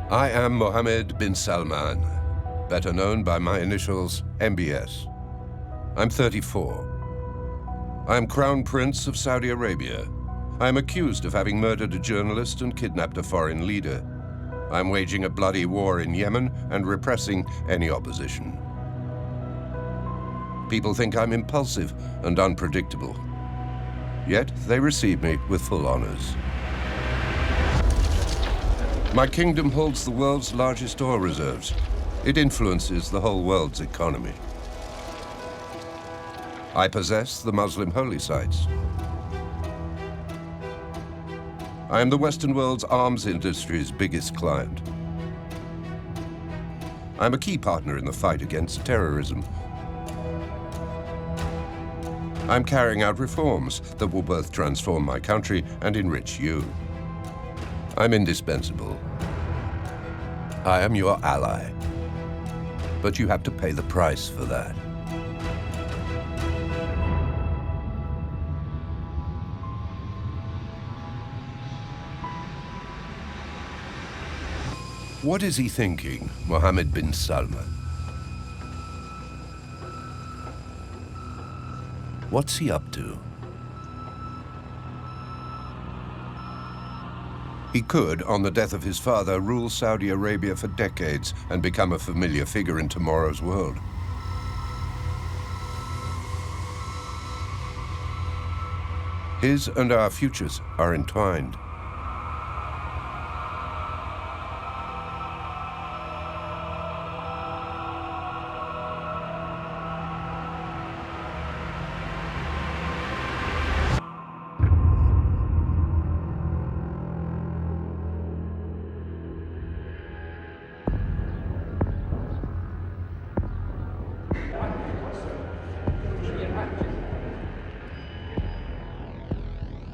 I am Mohammed bin Salman, better known by my initials, MBS. I'm 34. I am Crown Prince of Saudi Arabia. I am accused of having murdered a journalist and kidnapped a foreign leader. I'm waging a bloody war in Yemen and repressing any opposition. People think I'm impulsive and unpredictable. Yet they receive me with full honors. My kingdom holds the world's largest oil reserves. It influences the whole world's economy. I possess the Muslim holy sites. I am the Western world's arms industry's biggest client. I'm a key partner in the fight against terrorism. I'm carrying out reforms that will both transform my country and enrich you. I'm indispensable. I am your ally. But you have to pay the price for that. What is he thinking, Mohammed bin Salman? What's he up to? He could, on the death of his father, rule Saudi Arabia for decades and become a familiar figure in tomorrow's world. His and our futures are entwined.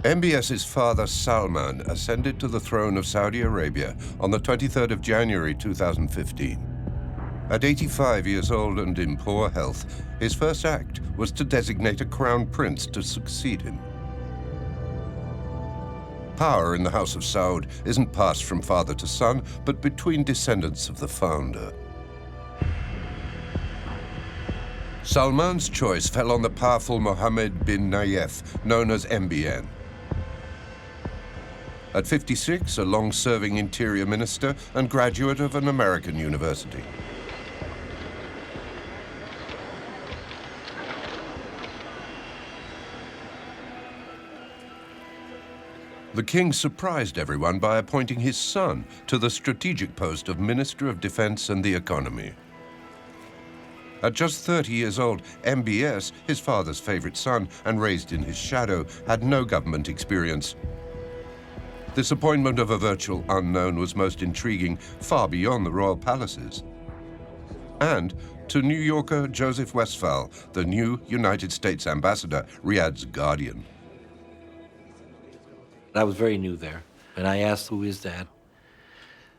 MBS's father, Salman, ascended to the throne of Saudi Arabia on the 23rd of January 2015. At 85 years old and in poor health, his first act was to designate a crown prince to succeed him. Power in the House of Saud isn't passed from father to son, but between descendants of the founder. Salman's choice fell on the powerful Mohammed bin Nayef, known as MBN. At 56, a long-serving interior minister and graduate of an American university. The king surprised everyone by appointing his son to the strategic post of Minister of Defense and the Economy. At just 30 years old, MBS, his father's favorite son and raised in his shadow, had no government experience. This appointment of a virtual unknown was most intriguing, far beyond the royal palaces. And to New Yorker Joseph Westphal, the new United States ambassador, Riyadh's guardian. I was very new there, and I asked, who is that?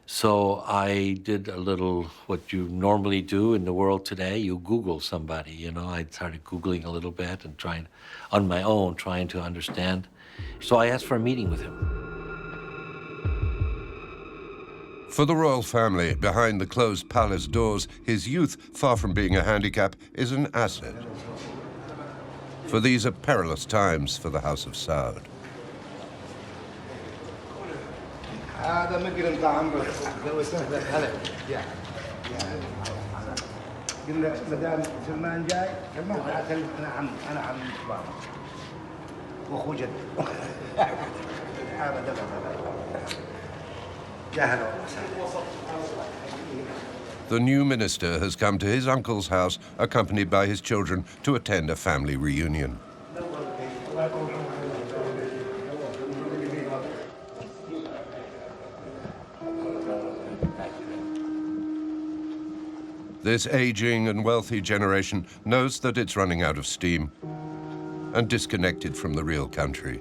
So I did a little, what you normally do in the world today, you Google somebody, you know. I started Googling a little bit and trying, on my own, trying to understand. So I asked for a meeting with him. For the royal family, behind the closed palace doors, his youth, far from being a handicap, is an asset. For these are perilous times for the House of Saud. The new minister has come to his uncle's house, accompanied by his children, to attend a family reunion. This aging and wealthy generation knows that it's running out of steam and disconnected from the real country.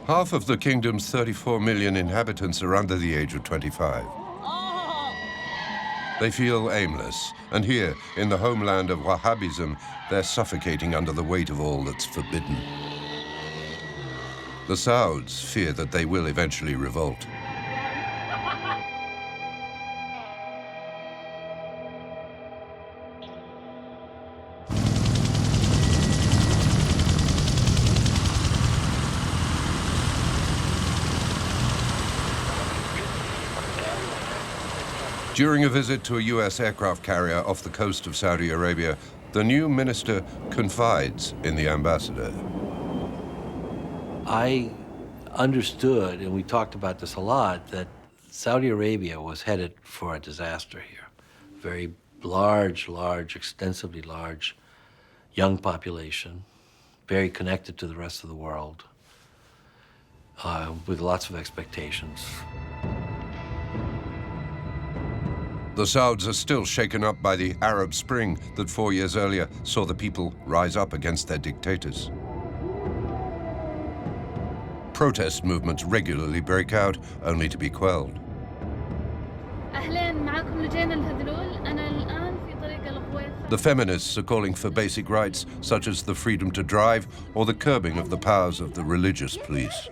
Half of the kingdom's 34 million inhabitants are under the age of 25. They feel aimless, and here, in the homeland of Wahhabism, they're suffocating under the weight of all that's forbidden. The Sauds fear that they will eventually revolt. During a visit to a US aircraft carrier off the coast of Saudi Arabia, the new minister confides in the ambassador. I understood, and we talked about this a lot, that Saudi Arabia was headed for a disaster here. Very large, extensively large, young population, very connected to the rest of the world, with lots of expectations. The Sauds are still shaken up by the Arab Spring that 4 years earlier saw the people rise up against their dictators. Protest movements regularly break out, only to be quelled. The feminists are calling for basic rights, such as the freedom to drive or the curbing of the powers of the religious police.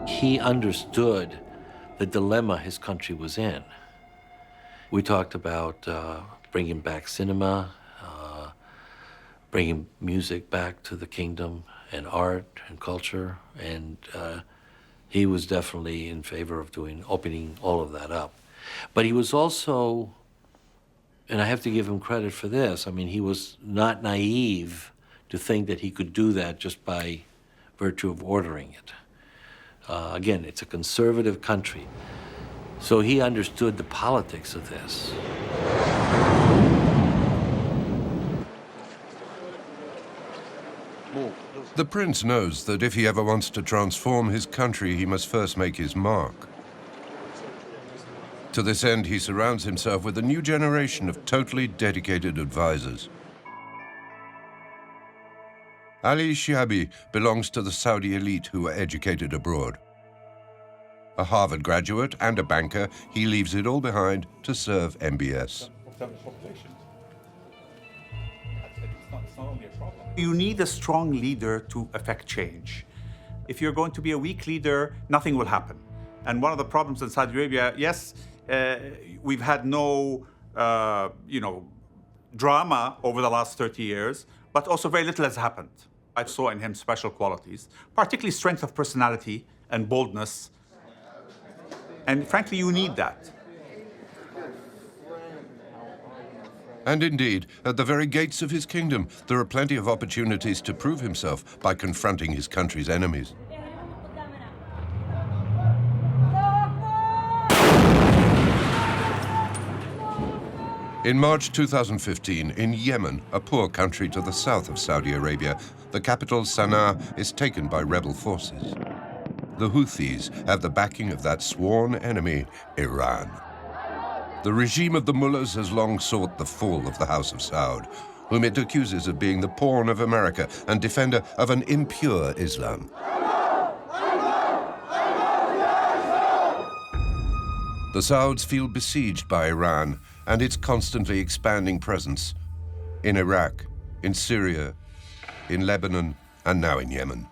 He understood the dilemma his country was in. We talked about bringing back cinema, bringing music back to the kingdom, and art and culture, and he was definitely in favor of opening all of that up. But he was also, and I have to give him credit for this, I mean, he was not naive to think that he could do that just by virtue of ordering it. Again, it's a conservative country, so he understood the politics of this. The prince knows that if he ever wants to transform his country, he must first make his mark. To this end, he surrounds himself with a new generation of totally dedicated advisors. Ali Shihabi belongs to the Saudi elite who were educated abroad. A Harvard graduate and a banker, he leaves it all behind to serve MBS. You need a strong leader to affect change. If you're going to be a weak leader, nothing will happen. And one of the problems in Saudi Arabia, yes, we've had no, drama over the last 30 years, but also very little has happened. I saw in him special qualities, particularly strength of personality and boldness. And frankly, you need that. And indeed, at the very gates of his kingdom, there are plenty of opportunities to prove himself by confronting his country's enemies. In March 2015, in Yemen, a poor country to the south of Saudi Arabia, the capital Sana'a is taken by rebel forces. The Houthis have the backing of that sworn enemy, Iran. The regime of the mullahs has long sought the fall of the House of Saud, whom it accuses of being the pawn of America and defender of an impure Islam. The Sauds feel besieged by Iran and its constantly expanding presence in Iraq, in Syria, in Lebanon, and now in Yemen.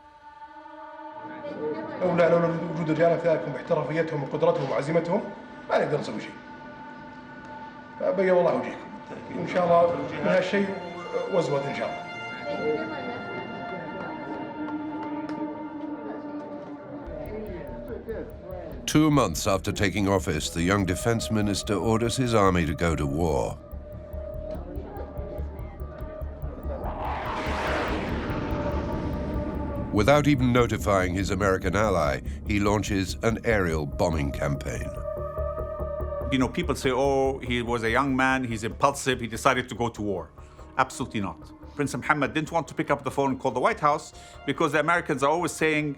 لولا وجود رجال أمثالكم باحترافيتهم وقدرتهم وعزيمتهم ما نقدر نسوي شيء. فبيض الله وجهكم. إن شاء الله من هالشيء وزود إن شاء الله. 2 months after taking office, the young defense minister orders his army to go to war. Without even notifying his American ally, he launches an aerial bombing campaign. You know, people say, oh, he was a young man, he's impulsive, he decided to go to war. Absolutely not. Prince Mohammed didn't want to pick up the phone and call the White House because the Americans are always saying,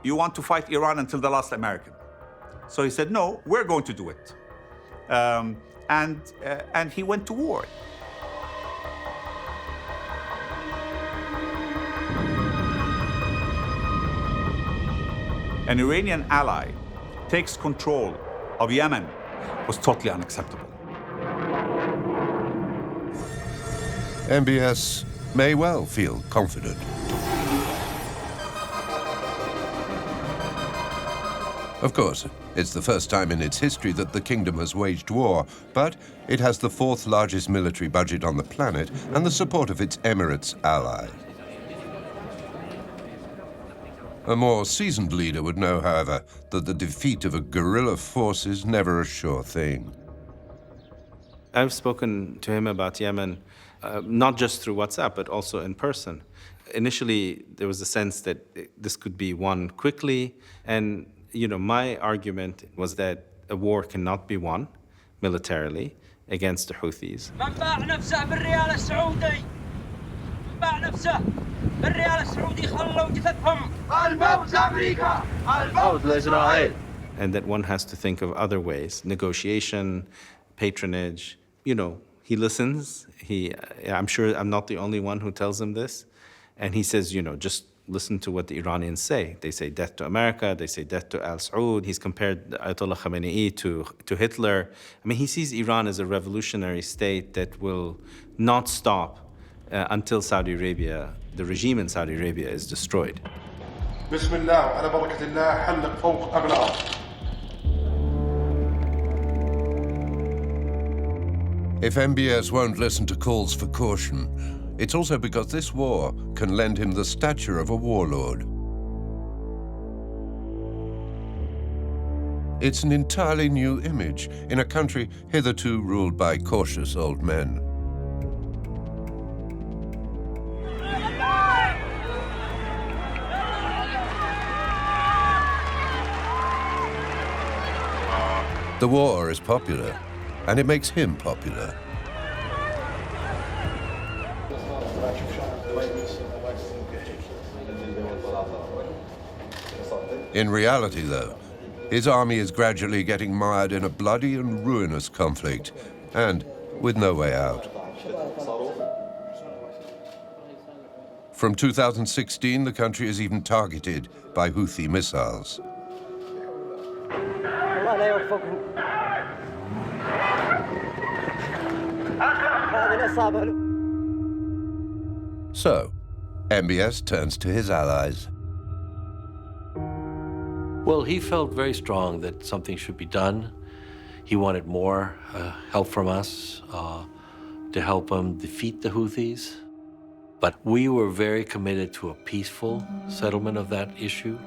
you want to fight Iran until the last American. So he said, no, we're going to do it. And he went to war. an Iranian ally takes control of Yemen was totally unacceptable. MBS may well feel confident. Of course, it's the first time in its history that the kingdom has waged war, but it has the fourth largest military budget on the planet and the support of its Emirates ally. A more seasoned leader would know, however, that the defeat of a guerrilla force is never a sure thing. I've spoken to him about Yemen, not just through WhatsApp, but also in person. Initially, there was a sense that this could be won quickly, and my argument was that a war cannot be won militarily against the Houthis. And that one has to think of other ways, negotiation, patronage. He listens. I'm sure I'm not the only one who tells him this. And he says, just listen to what the Iranians say. They say death to America. They say death to Al Saud. He's compared Ayatollah Khamenei to Hitler. I mean, he sees Iran as a revolutionary state that will not stop until Saudi Arabia, the regime in Saudi Arabia, is destroyed. بسم الله وعلى بركة الله حلق فوق أبنائه. If MBS won't listen to calls for caution, it's also because this war can lend him the stature of a warlord. It's an entirely new image in a country hitherto ruled by cautious old men. The war is popular, and it makes him popular. In reality, though, his army is gradually getting mired in a bloody and ruinous conflict, and with no way out. From 2016, the country is even targeted by Houthi missiles. So, MBS turns to his allies. Well, he felt very strong that something should be done. He wanted more help from us to help him defeat the Houthis. But we were very committed to a peaceful settlement of that issue.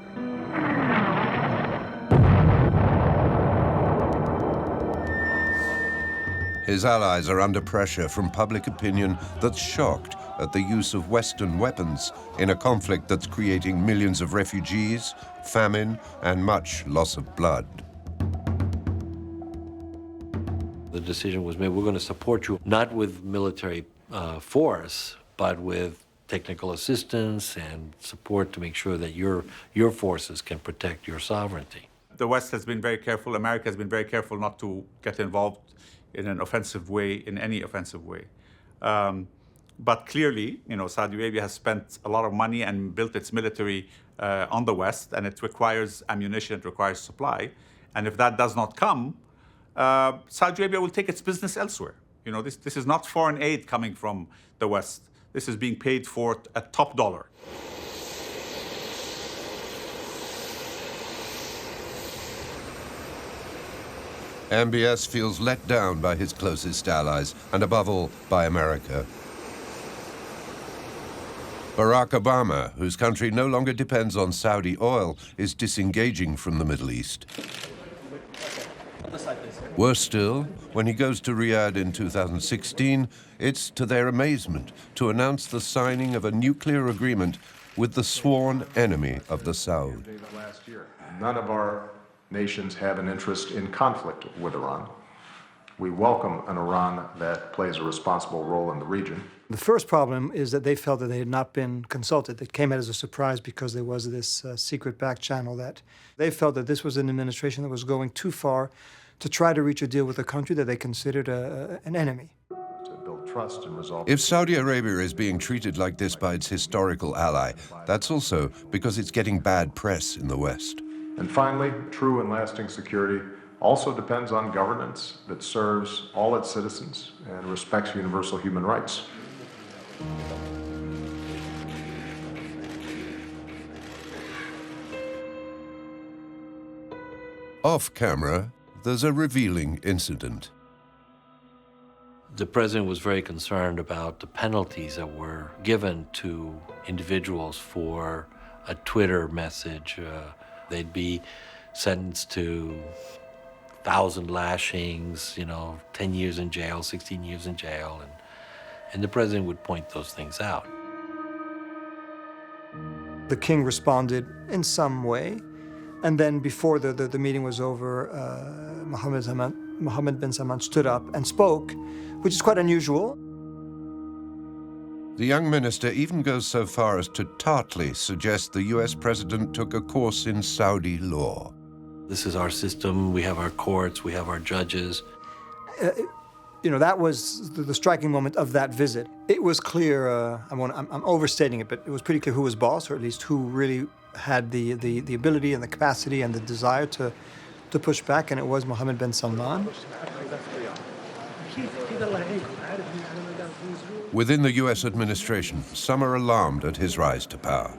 His allies are under pressure from public opinion that's shocked at the use of Western weapons in a conflict that's creating millions of refugees, famine, and much loss of blood. The decision was made, we're going to support you, not with military force, but with technical assistance and support to make sure that your forces can protect your sovereignty. The West has been very careful. America has been very careful not to get involved in an offensive way, in any offensive way. But clearly, Saudi Arabia has spent a lot of money and built its military on the West, and it requires ammunition, it requires supply. And if that does not come, Saudi Arabia will take its business elsewhere. This is not foreign aid coming from the West. This is being paid for at top dollar. MBS feels let down by his closest allies, and above all, by America. Barack Obama, whose country no longer depends on Saudi oil, is disengaging from the Middle East. Worse still, when he goes to Riyadh in 2016, it's to their amazement to announce the signing of a nuclear agreement with the sworn enemy of the Saud. None of our nations have an interest in conflict with Iran. We welcome an Iran that plays a responsible role in the region. The first problem is that they felt that they had not been consulted. It came out as a surprise because there was this secret back channel that they felt that this was an administration that was going too far to try to reach a deal with a country that they considered an enemy. To build trust and resolve. If Saudi Arabia is being treated like this by its historical ally, that's also because it's getting bad press in the West. And finally, true and lasting security also depends on governance that serves all its citizens and respects universal human rights. Off camera, there's a revealing incident. The president was very concerned about the penalties that were given to individuals for a Twitter message. They'd be sentenced to 1,000 lashings, 10 years in jail, 16 years in jail, and the president would point those things out. The king responded in some way, and then before the meeting was over, Mohammed bin Salman stood up and spoke, which is quite unusual. The young minister even goes so far as to tartly suggest the US president took a course in Saudi law. This is our system, we have our courts, we have our judges. That was the striking moment of that visit. It was clear, I'm overstating it, but it was pretty clear who was boss, or at least who really had the ability and the capacity and the desire to push back, and it was Mohammed bin Salman. Within the US administration, some are alarmed at his rise to power.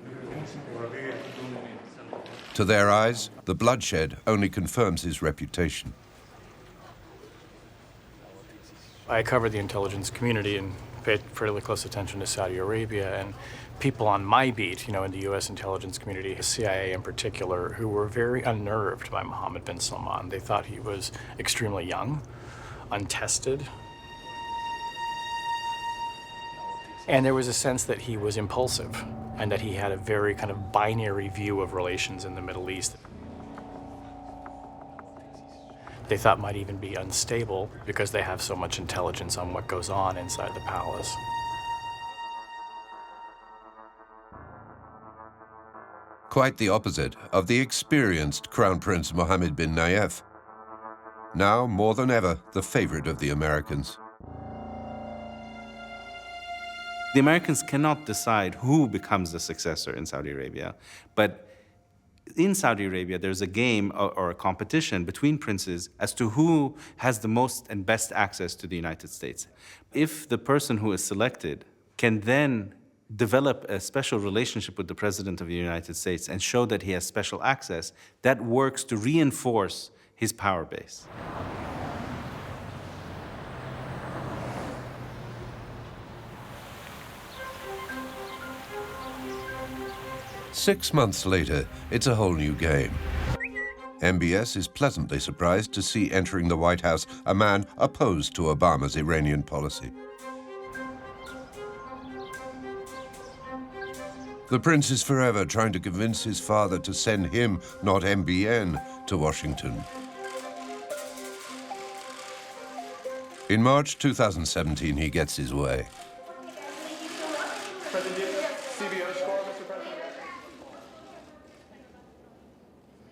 To their eyes, the bloodshed only confirms his reputation. I covered the intelligence community and paid fairly close attention to Saudi Arabia, and people on my beat, in the U.S. intelligence community, the CIA in particular, who were very unnerved by Mohammed bin Salman. They thought he was extremely young, untested, and there was a sense that he was impulsive and that he had a very kind of binary view of relations in the Middle East. They thought might even be unstable because they have so much intelligence on what goes on inside the palace. Quite the opposite of the experienced Crown Prince Mohammed bin Nayef. Now, more than ever, the favorite of the Americans. The Americans cannot decide who becomes the successor in Saudi Arabia, but in Saudi Arabia, there's a game or a competition between princes as to who has the most and best access to the United States. If the person who is selected can then develop a special relationship with the President of the United States and show that he has special access, that works to reinforce his power base. Six months later, it's a whole new game. MBS is pleasantly surprised to see entering the White House a man opposed to Obama's Iranian policy. The prince is forever trying to convince his father to send him, not MBN, to Washington. In March 2017, he gets his way.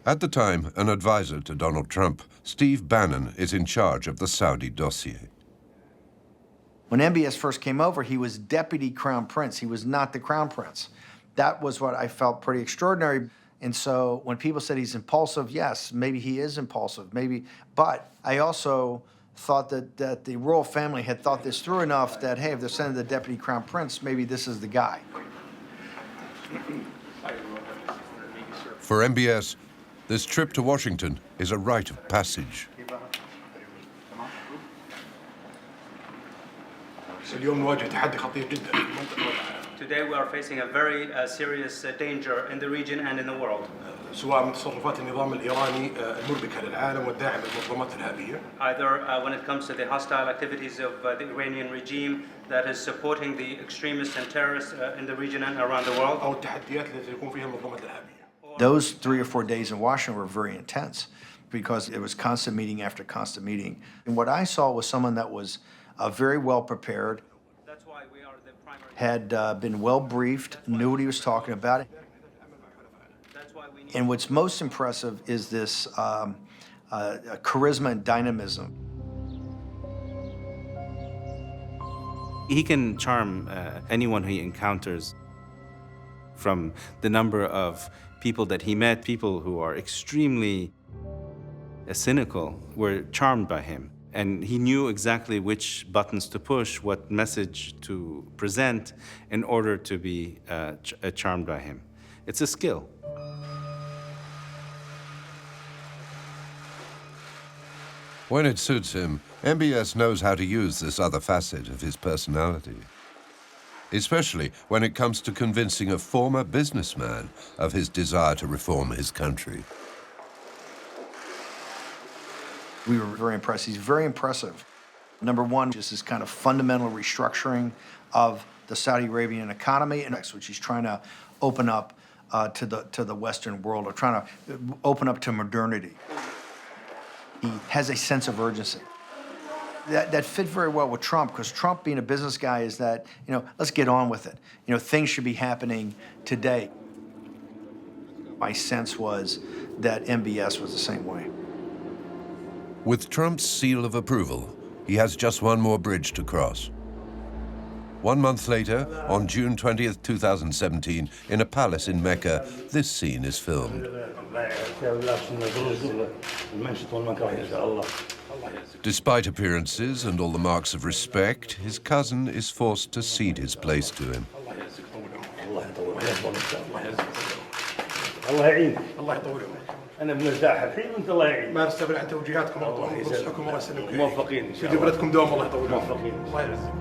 At the time, an advisor to Donald Trump, Steve Bannon is in charge of the Saudi dossier. When MBS first came over, he was deputy crown prince. He was not the crown prince. That was what I felt pretty extraordinary. And so when people said he's impulsive, yes, maybe he is impulsive, maybe. But I also thought that the royal family had thought this through enough that, hey, if they're sending the deputy crown prince, maybe this is the guy. For MBS, this trip to Washington is a rite of passage. Today we are facing a very serious danger in the region and in the world. Either when it comes to the hostile activities of the Iranian regime that is supporting the extremists and terrorists in the region and around the world. Those 3 or 4 days in Washington were very intense because it was constant meeting after constant meeting. And what I saw was someone that was very well prepared, had been well briefed, knew what he was talking about. And what's most impressive is this charisma and dynamism. He can charm anyone he encounters, from the number of people that he met, people who are extremely cynical, were charmed by him. And he knew exactly which buttons to push, what message to present in order to be charmed by him. It's a skill. When it suits him, MBS knows how to use this other facet of his personality, especially when it comes to convincing a former businessman of his desire to reform his country. We were very impressed. He's very impressive. Number one, just this kind of fundamental restructuring of the Saudi Arabian economy, and which he's trying to open up to the Western world, or trying to open up to modernity. He has a sense of urgency. That fit very well with Trump, because Trump, being a business guy, is that, let's get on with it. Things should be happening today. My sense was that MBS was the same way. With Trump's seal of approval, he has just one more bridge to cross. 1 month later, on June 20th, 2017, in a palace in Mecca, this scene is filmed. Despite appearances and all the marks of respect, his cousin is forced to cede his place to him. أنا بنرتاح الحين وأنت الله يعين. ما نستغني عن توجيهاتكم ونصحكم الله يسلمك. موفقين إن شاء الله. في بلدكم دوام الله يطول. موفقين. الله يعزك.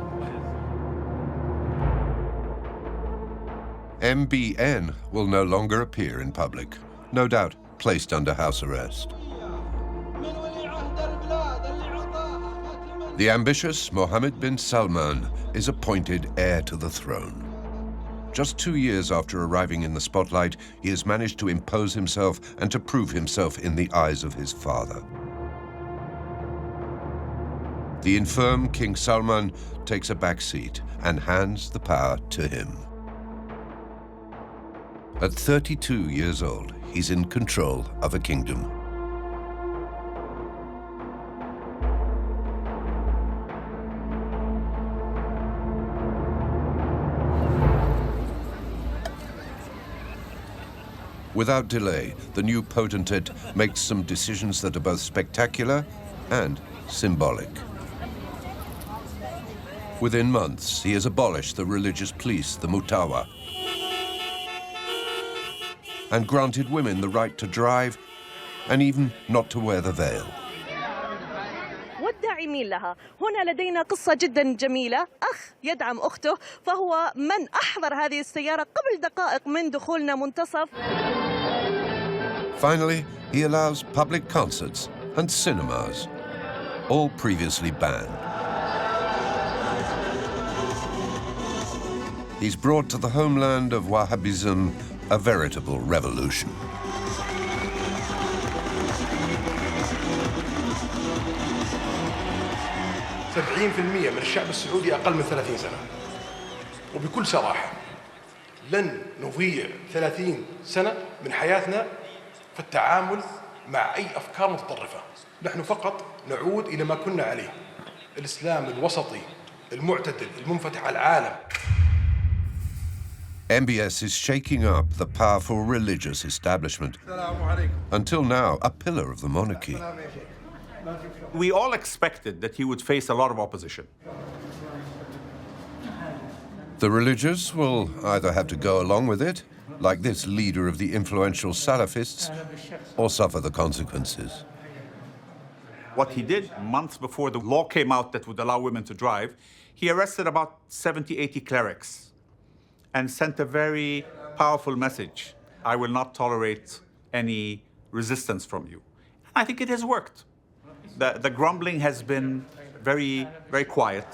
MBN will no longer appear in public, no doubt placed under house arrest. The ambitious Mohammed bin Salman is appointed heir to the throne. Just 2 years after arriving in the spotlight, he has managed to impose himself and to prove himself in the eyes of his father. The infirm King Salman takes a back seat and hands the power to him. At 32 years old, he's in control of a kingdom. Without delay, the new potentate makes some decisions that are both spectacular and symbolic. Within months, he has abolished the religious police, the mutawa, and granted women the right to drive and even not to wear the veil. والداعمين لها. هنا لدينا قصة جدا جميلة. أخ يدعم أخته، فهو من أحضر هذه السيارة قبل دقائق من دخولنا منتصف. Finally, he allows public concerts and cinemas, all previously banned. He's brought to the homeland of Wahhabism a veritable revolution. %70% من الشعب السعودي أقل من 30 سنة. وبكل صراحة لن نضيع 30 سنة من حياتنا في التعامل مع أي أفكار متطرفة. نحن فقط نعود إلى ما كنا عليه. الإسلام الوسطي المعتدل المنفتح على العالم. MBS is shaking up the powerful religious establishment, until now a pillar of the monarchy. We all expected that he would face a lot of opposition. The religious will either have to go along with it, like this leader of the influential Salafists, or suffer the consequences. What he did months before the law came out that would allow women to drive, he arrested about 70, 80 clerics and sent a very powerful message. I will not tolerate any resistance from you. I think it has worked. The grumbling has been very, very quiet.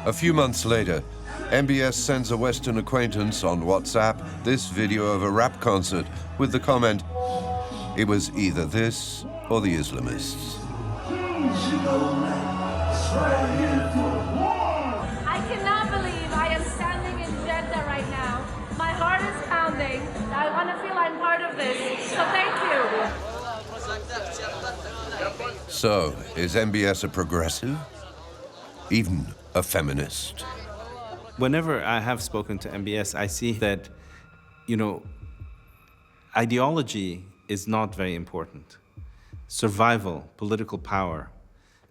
A few months later, MBS sends a Western acquaintance on WhatsApp this video of a rap concert with the comment, "It was either this or the Islamists." I cannot believe I am standing in Jeddah right now. My heart is pounding. I want to feel I'm part of this. So thank you. So, is MBS a progressive? Even a feminist? Whenever I have spoken to MBS, I see that, ideology is not very important. Survival, political power,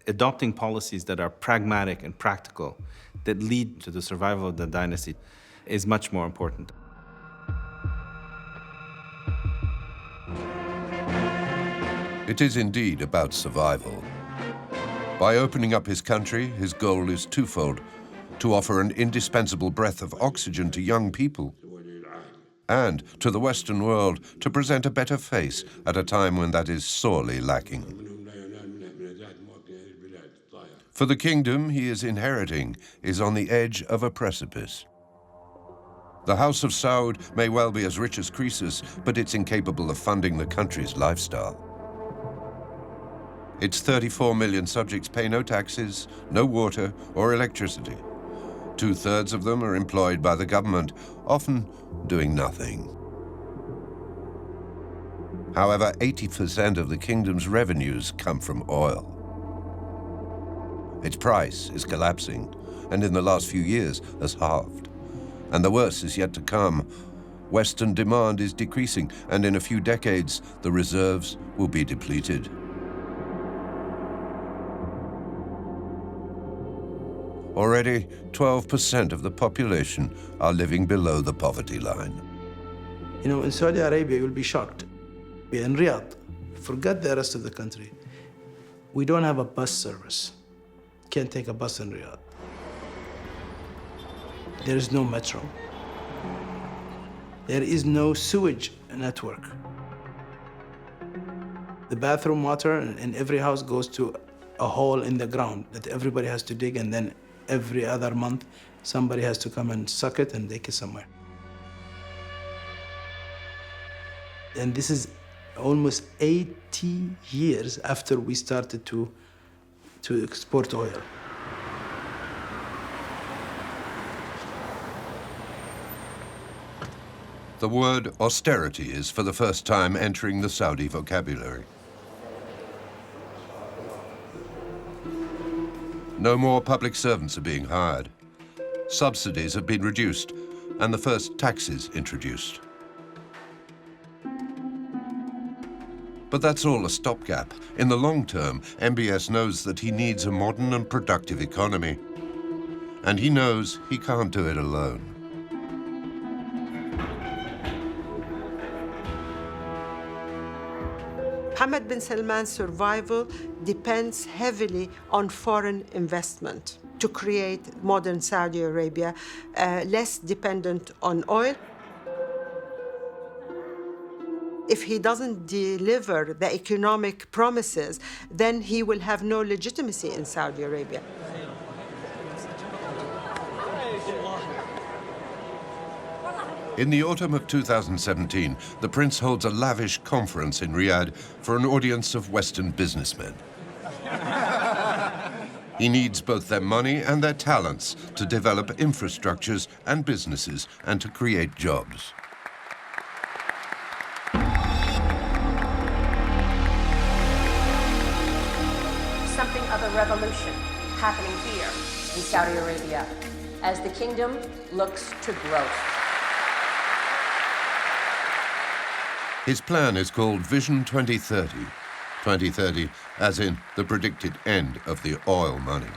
adopting policies that are pragmatic and practical, that lead to the survival of the dynasty, is much more important. It is indeed about survival. By opening up his country, his goal is twofold: to offer an indispensable breath of oxygen to young people, and to the Western world to present a better face at a time when that is sorely lacking. For the kingdom he is inheriting is on the edge of a precipice. The House of Saud may well be as rich as Croesus, but it's incapable of funding the country's lifestyle. Its 34 million subjects pay no taxes, no water or electricity. 2/3 of them are employed by the government, often doing nothing. However, 80% of the kingdom's revenues come from oil. Its price is collapsing, and in the last few years has halved. And the worst is yet to come. Western demand is decreasing, and in a few decades, the reserves will be depleted. Already, 12% of the population are living below the poverty line. In Saudi Arabia, you'll be shocked. In Riyadh, forget the rest of the country. We don't have a bus service. Can't take a bus in Riyadh. There is no metro. There is no sewage network. The bathroom water in every house goes to a hole in the ground that everybody has to dig, and then every other month, somebody has to come and suck it and take it somewhere. And this is almost 80 years after we started to export oil. The word austerity is for the first time entering the Saudi vocabulary. No more public servants are being hired. Subsidies have been reduced, and the first taxes introduced. But that's all a stopgap. In the long term, MBS knows that he needs a modern and productive economy. And he knows he can't do it alone. Mohammed bin Salman's survival depends heavily on foreign investment to create modern Saudi Arabia, less dependent on oil. If he doesn't deliver the economic promises, then he will have no legitimacy in Saudi Arabia. In the autumn of 2017, the prince holds a lavish conference in Riyadh for an audience of Western businessmen. He needs both their money and their talents to develop infrastructures and businesses and to create jobs. Something of a revolution happening here in Saudi Arabia as the kingdom looks to growth. His plan is called Vision 2030. 2030 as in the predicted end of the oil money.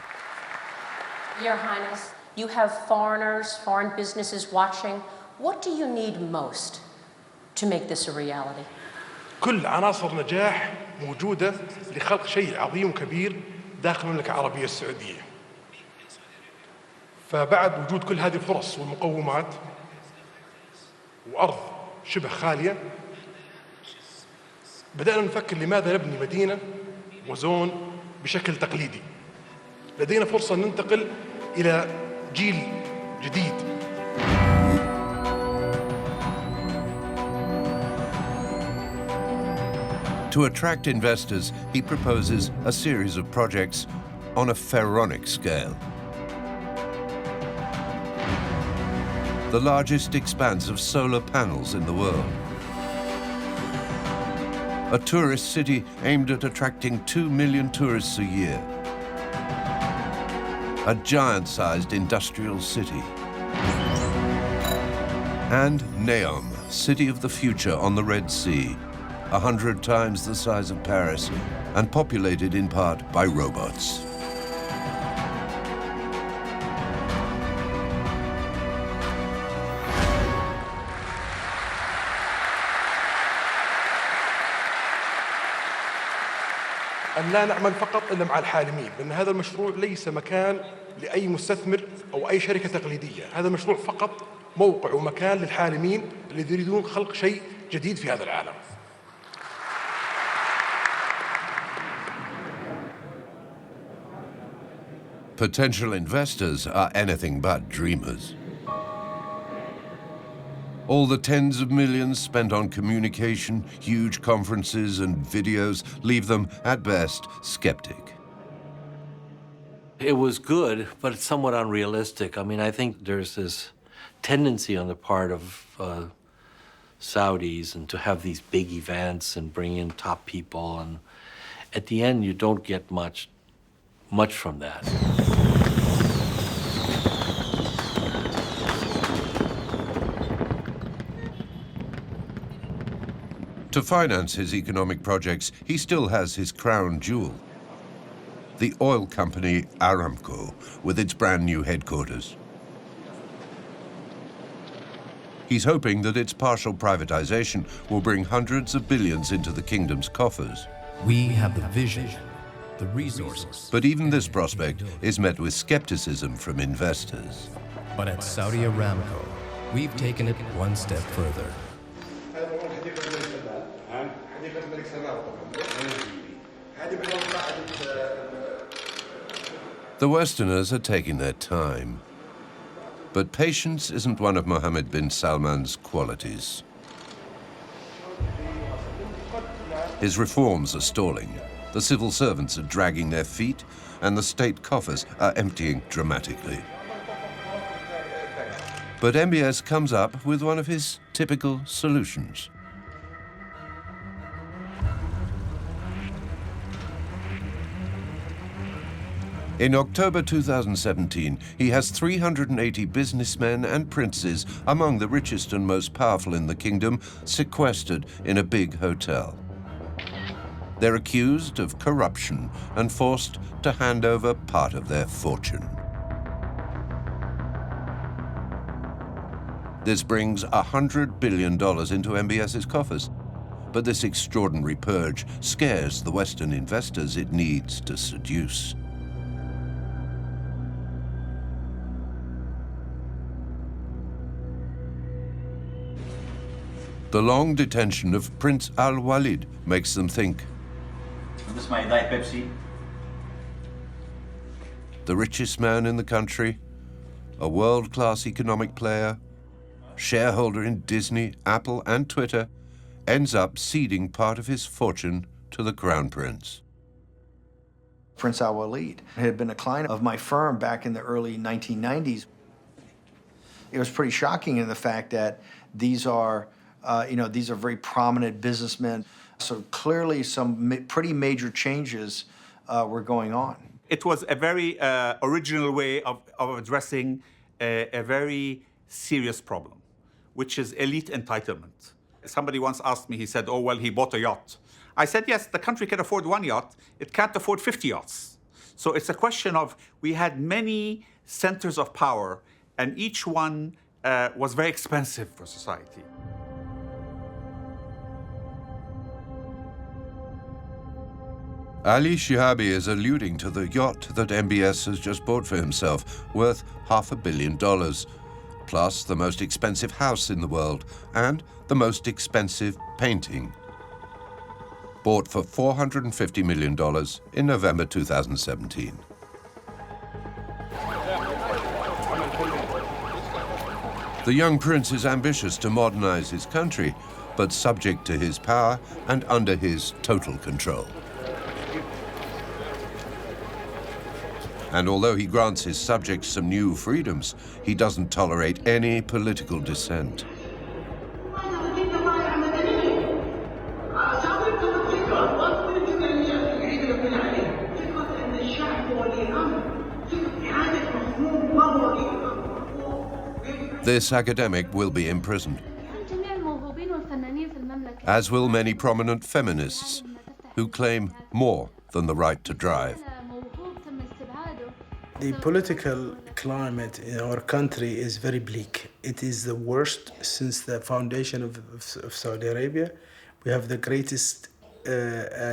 Your Highness, you have foreigners, foreign businesses watching. What do you need most to make this a reality? كل عناصر نجاح موجودة لخلق شيء عظيم وكبير داخل المملكة العربية السعودية. فبعد وجود كل هذه الفرص والمقومات وأرض شبه خالية، بدأنا نفكر لماذا نبني مدينة وزون بشكل تقليدي. لدينا فرصة ننتقل إلى جيل جديد. To attract investors, he proposes a series of projects on a pharaonic scale. The largest expanse of solar panels in the world. A tourist city aimed at attracting 2 million tourists a year. A giant-sized industrial city. And Neom, city of the future on the Red Sea, 100 times the size of Paris and populated in part by robots. أن لا نعمل فقط إلا مع الحالمين، لأن هذا المشروع ليس مكان لأي مستثمر أو أي شركة تقليدية، هذا المشروع فقط موقع ومكان للحالمين اللي يريدون خلق شيء جديد في هذا العالم. Potential investors are anything but dreamers. All the tens of millions spent on communication, huge conferences and videos leave them, at best, skeptic. It was good, but it's somewhat unrealistic. I mean, I think there's this tendency on the part of Saudis and to have these big events and bring in top people, and at the end, you don't get much from that. To finance his economic projects, he still has his crown jewel, the oil company Aramco, with its brand new headquarters. He's hoping that its partial privatization will bring hundreds of billions into the kingdom's coffers. We have the vision, the resources. But even this prospect is met with skepticism from investors. But at Saudi Aramco, we've taken it one step further. The Westerners are taking their time. But patience isn't one of Mohammed bin Salman's qualities. His reforms are stalling. The civil servants are dragging their feet, and the state coffers are emptying dramatically. But MBS comes up with one of his typical solutions. In October 2017, he has 380 businessmen and princes, among the richest and most powerful in the kingdom, sequestered in a big hotel. They're accused of corruption and forced to hand over part of their fortune. This brings $100 billion into MBS's coffers. But this extraordinary purge scares the Western investors it needs to seduce. The long detention of Prince Al-Walid makes them think. The richest man in the country, a world-class economic player, shareholder in Disney, Apple, and Twitter, ends up ceding part of his fortune to the Crown Prince. Prince Al-Walid had been a client of my firm back in the early 1990s. It was pretty shocking in the fact that these are very prominent businessmen. So clearly some pretty major changes were going on. It was a very original way of addressing a very serious problem, which is elite entitlement. Somebody once asked me, he said, oh, well, he bought a yacht. I said, yes, the country can afford one yacht. It can't afford 50 yachts. So it's a question of, we had many centers of power, and each one was very expensive for society. Ali Shihabi is alluding to the yacht that MBS has just bought for himself, worth $500 million, plus the most expensive house in the world and the most expensive painting. Bought for $450 million in November 2017. The young prince is ambitious to modernize his country, but subject to his power and under his total control. And although he grants his subjects some new freedoms, he doesn't tolerate any political dissent. This academic will be imprisoned, as will many prominent feminists who claim more than the right to drive. The political climate in our country is very bleak. It is the worst since the foundation of Saudi Arabia. We have the greatest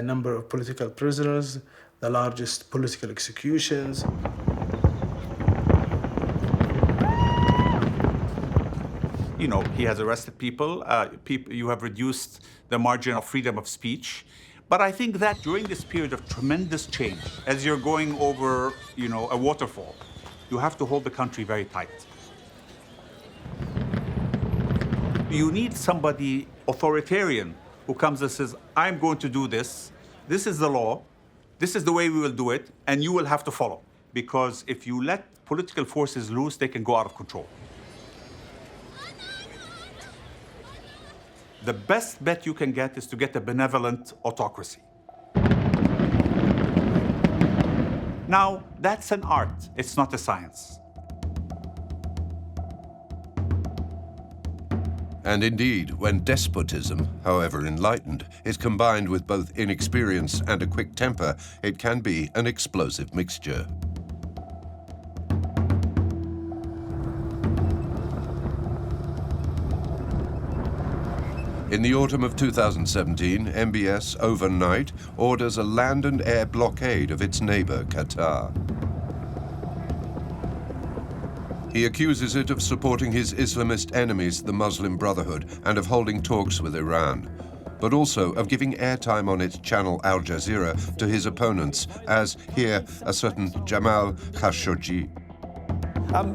number of political prisoners, the largest political executions. You know, he has arrested people. You have reduced the margin of freedom of speech. But I think that during this period of tremendous change, as you're going over, you know, a waterfall, you have to hold the country very tight. You need somebody authoritarian who comes and says, I'm going to do this. This is the law. This is the way we will do it. And you will have to follow. Because if you let political forces loose, they can go out of control. The best bet you can get is to get a benevolent autocracy. Now, that's an art. It's not a science. And indeed, when despotism, however enlightened, is combined with both inexperience and a quick temper, it can be an explosive mixture. In the autumn of 2017, MBS overnight orders a land and air blockade of its neighbor, Qatar. He accuses it of supporting his Islamist enemies, the Muslim Brotherhood, and of holding talks with Iran, but also of giving airtime on its channel Al Jazeera to his opponents, as here a certain Jamal Khashoggi.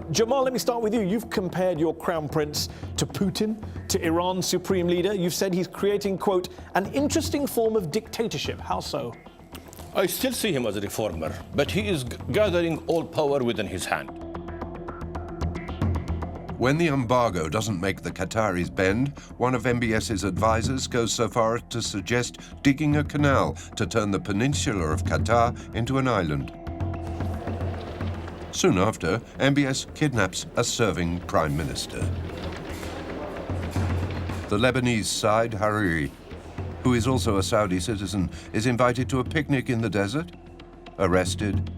Jamal, let me start with you. You've compared your crown prince to Putin, to Iran's supreme leader. You've said he's creating, quote, an interesting form of dictatorship. How so? I still see him as a reformer, but he is gathering all power within his hand. When the embargo doesn't make the Qataris bend, one of MBS's advisors goes so far as to suggest digging a canal to turn the peninsula of Qatar into an island. Soon after, MBS kidnaps a serving prime minister. The Lebanese Saad Hariri, who is also a Saudi citizen, is invited to a picnic in the desert, arrested,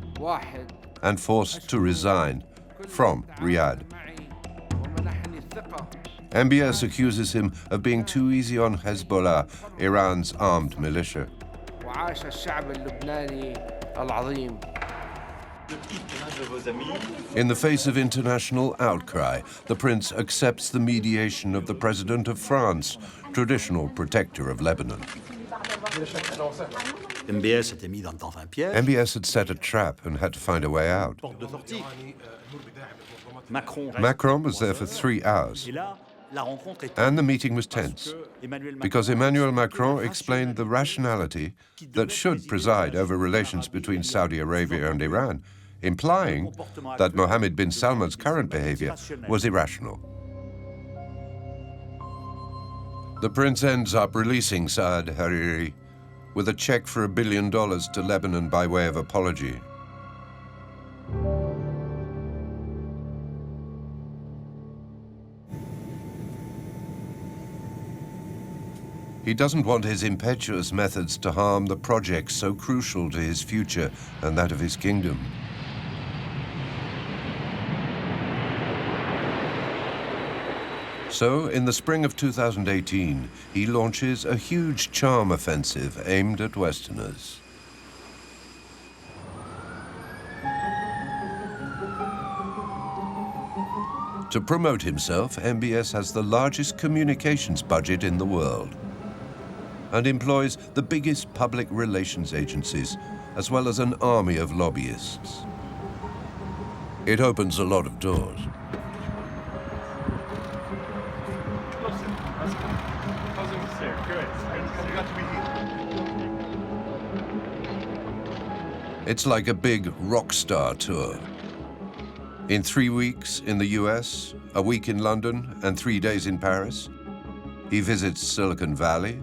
and forced to resign from Riyadh. MBS accuses him of being too easy on Hezbollah, Iran's armed militia. In the face of international outcry, the prince accepts the mediation of the president of France, traditional protector of Lebanon. MBS had set a trap and had to find a way out. Macron was there for 3 hours. And the meeting was tense, because Emmanuel Macron explained the rationality that should preside over relations between Saudi Arabia and Iran, implying that Mohammed bin Salman's current behavior was irrational. The prince ends up releasing Saad Hariri with a check for $1 billion to Lebanon by way of apology. He doesn't want his impetuous methods to harm the projects so crucial to his future and that of his kingdom. So, in the spring of 2018, he launches a huge charm offensive aimed at Westerners. To promote himself, MBS has the largest communications budget in the world and employs the biggest public relations agencies, as well as an army of lobbyists. It opens a lot of doors. It's like a big rock star tour. In 3 weeks in the US, a week in London, and 3 days in Paris, he visits Silicon Valley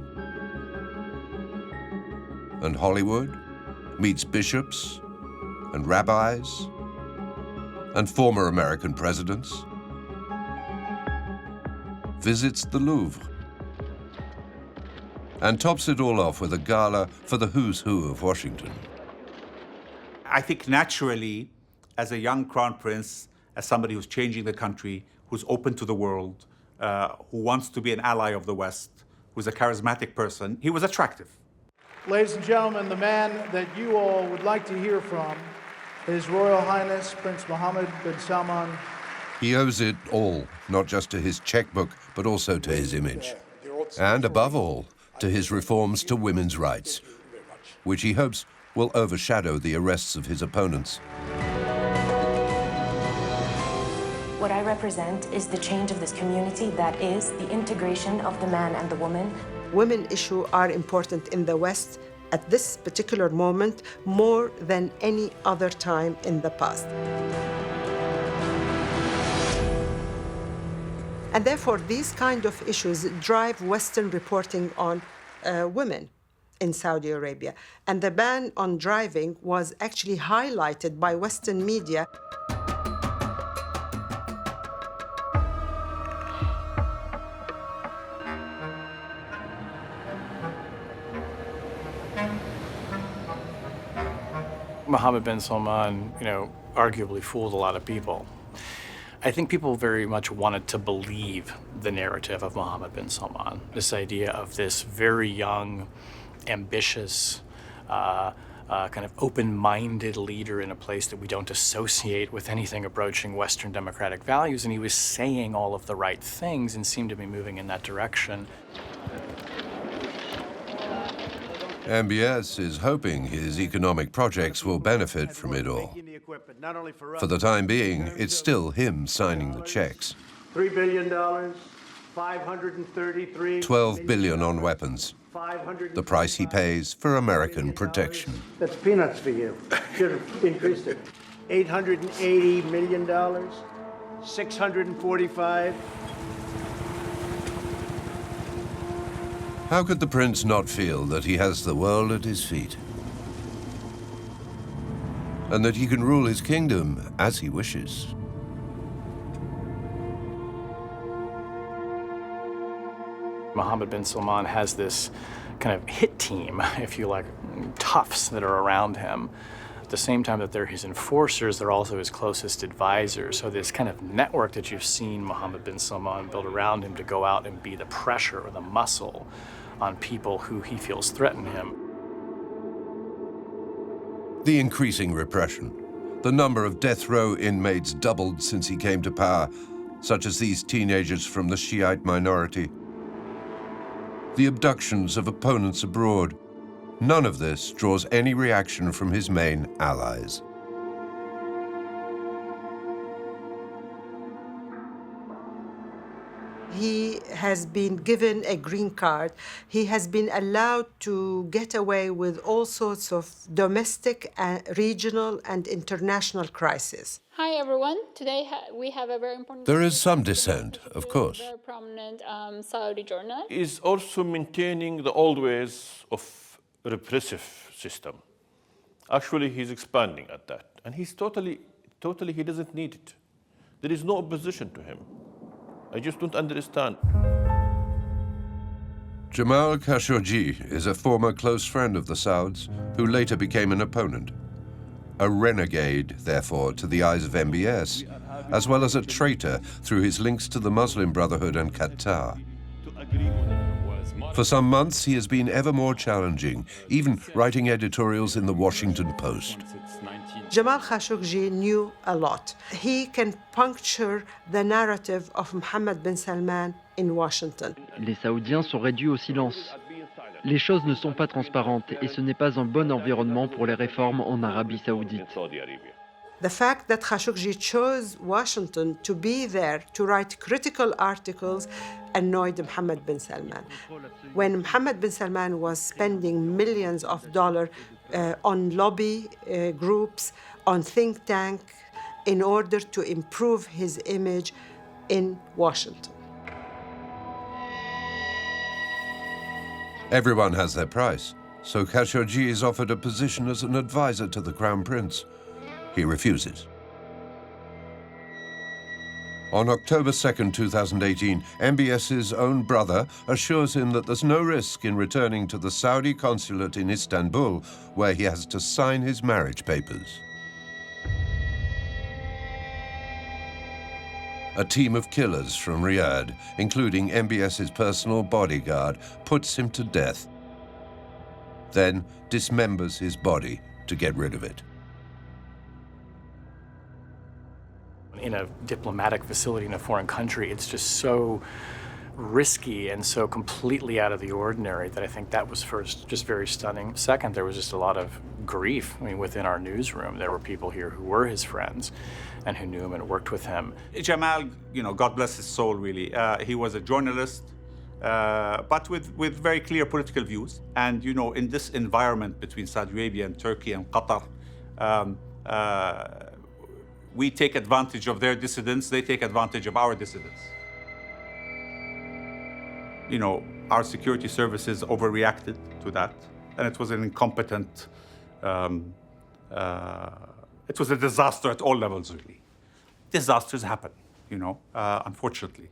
and Hollywood, meets bishops and rabbis and former American presidents, visits the Louvre, and tops it all off with a gala for the who's who of Washington. I think naturally, as a young crown prince, as somebody who's changing the country, who's open to the world, who wants to be an ally of the West, who's a charismatic person, he was attractive. Ladies and gentlemen, the man that you all would like to hear from, His Royal Highness Prince Mohammed bin Salman. He owes it all, not just to his checkbook, but also to his image. And above all, to his reforms to women's rights, which he hopes will overshadow the arrests of his opponents. What I represent is the change of this community, that is, the integration of the man and the woman. Women issues are important in the West at this particular moment more than any other time in the past. And therefore, these kind of issues drive Western reporting on women in Saudi Arabia. And the ban on driving was actually highlighted by Western media. Mohammed bin Salman, arguably fooled a lot of people. I think people very much wanted to believe the narrative of Mohammed bin Salman, this idea of this very young, ambitious, kind of open-minded leader in a place that we don't associate with anything approaching Western democratic values, and he was saying all of the right things and seemed to be moving in that direction. MBS is hoping his economic projects will benefit from it all. For the time being, it's still him signing the checks. $3 billion, 533. 12 billion on weapons. The price he pays for American protection. That's peanuts for you. Should have increased it. $880 million, 645. How could the prince not feel that he has the world at his feet? And that he can rule his kingdom as he wishes? Mohammed bin Salman has this kind of hit team, if you like, toughs that are around him. At the same time that they're his enforcers, they're also his closest advisors. So this kind of network that you've seen Mohammed bin Salman build around him to go out and be the pressure or the muscle on people who he feels threaten him. The increasing repression. The number of death row inmates doubled since he came to power, such as these teenagers from the Shiite minority. The abductions of opponents abroad. None of this draws any reaction from his main allies. He has been given a green card. He has been allowed to get away with all sorts of domestic, regional, and international crises. Hi, everyone. Today we have a very important... There is some dissent, of course. ...very prominent Saudi journalist. Is also maintaining the old ways of repressive system. Actually, he's expanding at that. And he's totally, he doesn't need it. There is no opposition to him. I just don't understand. Jamal Khashoggi is a former close friend of the Sauds, who later became an opponent. A renegade, therefore, to the eyes of MBS, as well as a traitor through his links to the Muslim Brotherhood and Qatar. For some months, he has been ever more challenging, even writing editorials in the Washington Post. Jamal Khashoggi knew a lot. He can puncture the narrative of Mohammed bin Salman in Washington. Les Saoudiens sont réduits au silence. Les choses ne sont pas transparentes et ce n'est pas un bon environnement pour les réformes en Arabie Saoudite. The fact that Khashoggi chose Washington to be there to write critical articles annoyed Mohammed bin Salman. When Mohammed bin Salman was spending millions of dollars on lobby groups, on think tank, in order to improve his image in Washington. Everyone has their price, so Khashoggi is offered a position as an advisor to the Crown Prince. He refuses. On October 2nd, 2018, MBS's own brother assures him that there's no risk in returning to the Saudi consulate in Istanbul, where he has to sign his marriage papers. A team of killers from Riyadh, including MBS's personal bodyguard, puts him to death, then dismembers his body to get rid of it. In a diplomatic facility in a foreign country, it's just so risky and so completely out of the ordinary that I think that was first just very stunning. Second, there was just a lot of grief. I mean, within our newsroom, there were people here who were his friends and who knew him and worked with him. Jamal, you know, God bless his soul, really. He was a journalist, but with very clear political views. And, you know, in this environment between Saudi Arabia and Turkey and Qatar, we take advantage of their dissidents, they take advantage of our dissidents. You know, our security services overreacted to that, and it was an incompetent, it was a disaster at all levels, really. Disasters happen, you know, unfortunately.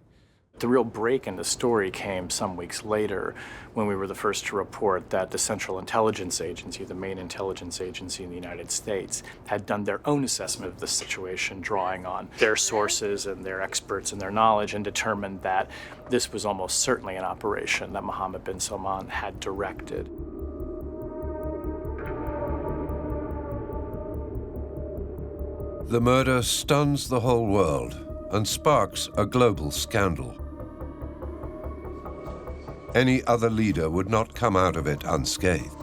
The real break in the story came some weeks later when we were the first to report that the Central Intelligence Agency, the main intelligence agency in the United States, had done their own assessment of the situation, drawing on their sources and their experts and their knowledge, and determined that this was almost certainly an operation that Mohammed bin Salman had directed. The murder stuns the whole world and sparks a global scandal. Any other leader would not come out of it unscathed.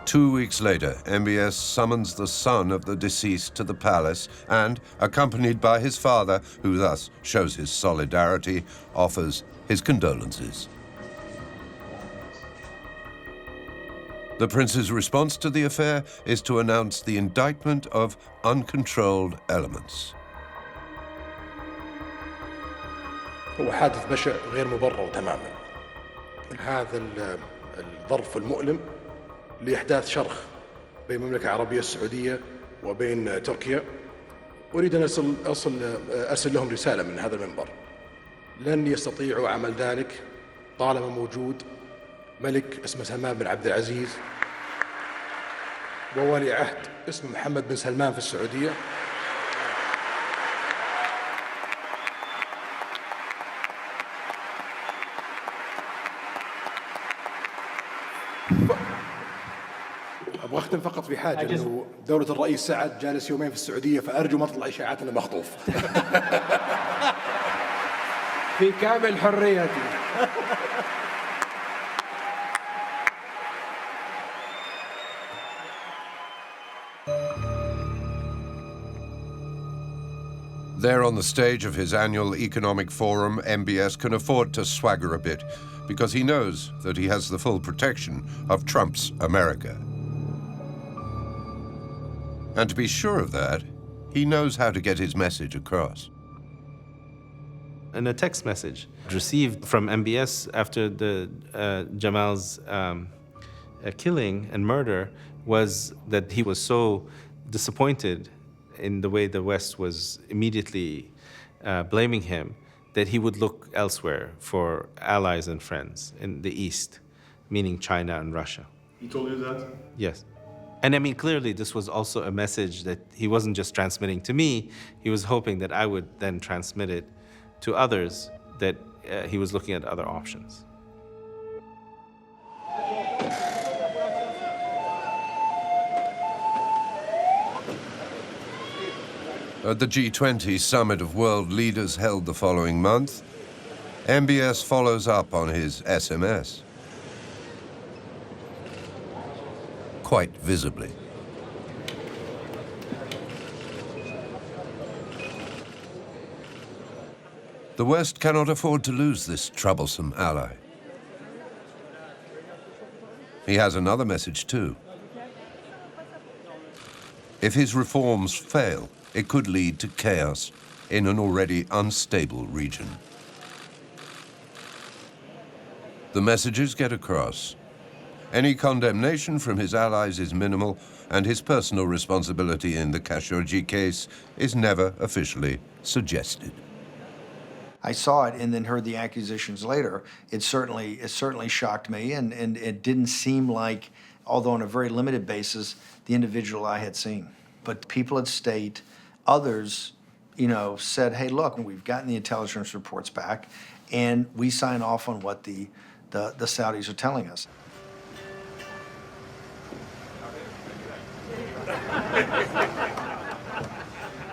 2 weeks later, MBS summons the son of the deceased to the palace and, accompanied by his father, who thus shows his solidarity, offers his condolences. The prince's response to the affair is to announce the indictment of uncontrolled elements. هو حادث بشع غير مبرر تماما. هذا الظرف المؤلم لإحداث شرخ بين المملكة العربية السعودية وبين تركيا. أريد أن أرسل لهم رسالة من هذا المنبر. لن يستطيعوا عمل ذلك طالما موجود ملك اسمه سلمان بن عبد العزيز وولي عهد اسمه محمد بن سلمان في السعودية. أبغى أختم فقط في حاجة إنه دولة الرئيس سعد جالس يومين في السعودية فأرجو ما تطلع إشاعات إنه مخطوف. في كامل حريتي. There on the stage of his annual economic forum, MBS can afford to swagger a bit because he knows that he has the full protection of Trump's America. And to be sure of that, he knows how to get his message across. In a text message received from MBS after the Jamal's killing and murder was that he was so disappointed in the way the West was immediately blaming him that he would look elsewhere for allies and friends in the East, meaning China and Russia. He told you that? Yes. And I mean, clearly this was also a message that he wasn't just transmitting to me, he was hoping that I would then transmit it to others, that he was looking at other options. At the G20 summit of world leaders held the following month, MBS follows up on his SMS. Quite visibly. The West cannot afford to lose this troublesome ally. He has another message too. If his reforms fail, it could lead to chaos in an already unstable region. The messages get across. Any condemnation from his allies is minimal, and his personal responsibility in the Khashoggi case is never officially suggested. I saw it and then heard the accusations later. It certainly shocked me, and it didn't seem like, although on a very limited basis, the individual I had seen. But people at state, others, said, hey, look, we've gotten the intelligence reports back, and we sign off on what the Saudis are telling us.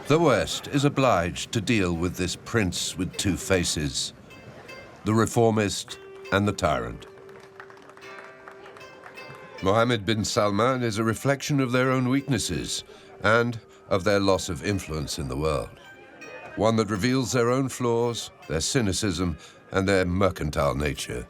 The West is obliged to deal with this prince with two faces, the reformist and the tyrant. Mohammed bin Salman is a reflection of their own weaknesses and of their loss of influence in the world. One that reveals their own flaws, their cynicism, and their mercantile nature.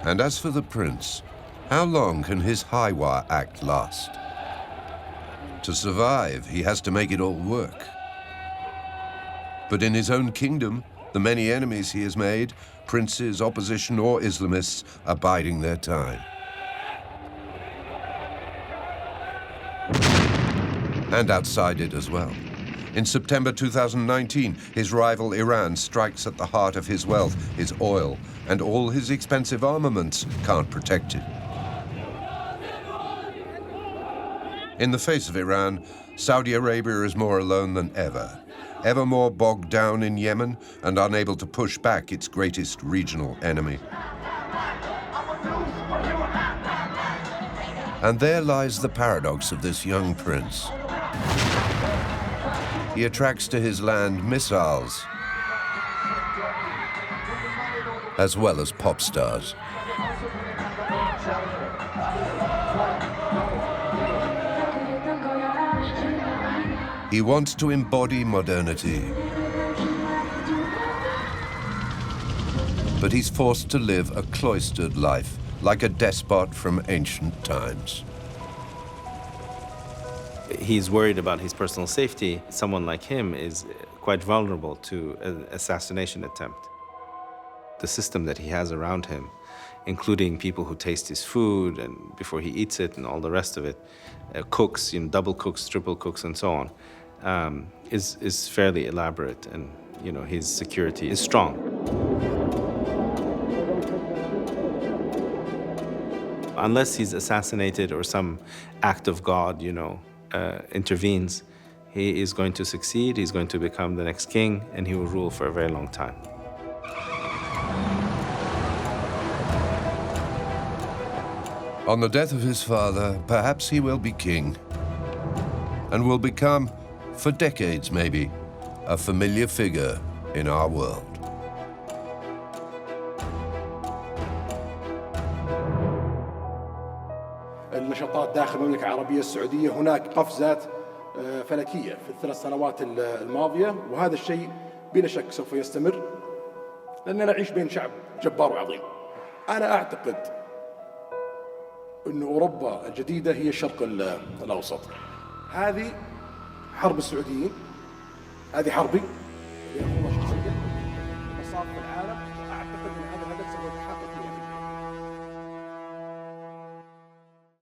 And as for the prince, how long can his Highwire act last? To survive, he has to make it all work. But in his own kingdom, the many enemies he has made, princes, opposition, or Islamists, are biding their time. And outside it as well. In September 2019, his rival Iran strikes at the heart of his wealth, his oil, and all his expensive armaments can't protect it. In the face of Iran, Saudi Arabia is more alone than ever more bogged down in Yemen and unable to push back its greatest regional enemy. And there lies the paradox of this young prince. He attracts to his land missiles, as well as pop stars. He wants to embody modernity, but he's forced to live a cloistered life, like a despot from ancient times. He's worried about his personal safety. Someone like him is quite vulnerable to an assassination attempt. The system that he has around him, including people who taste his food and before he eats it and all the rest of it, cooks, double cooks, triple cooks, and so on, is fairly elaborate, and his security is strong. Unless he's assassinated or some act of God, intervenes, he is going to succeed, he's going to become the next king, and he will rule for a very long time. On the death of his father, perhaps he will be king, and will become, for decades maybe, a familiar figure in our world. النشاطات داخل المملكة العربية السعودية هناك قفزات فلكية في الثلاث سنوات الماضية، وهذا الشيء بلا شك سوف يستمر لأننا نعيش بين شعب جبار وعظيم. أنا أعتقد أن أوروبا الجديدة هي الشرق الأوسط. هذه حرب السعوديين، هذه حربي اللي أخوضها شخصيا مصاف العالم.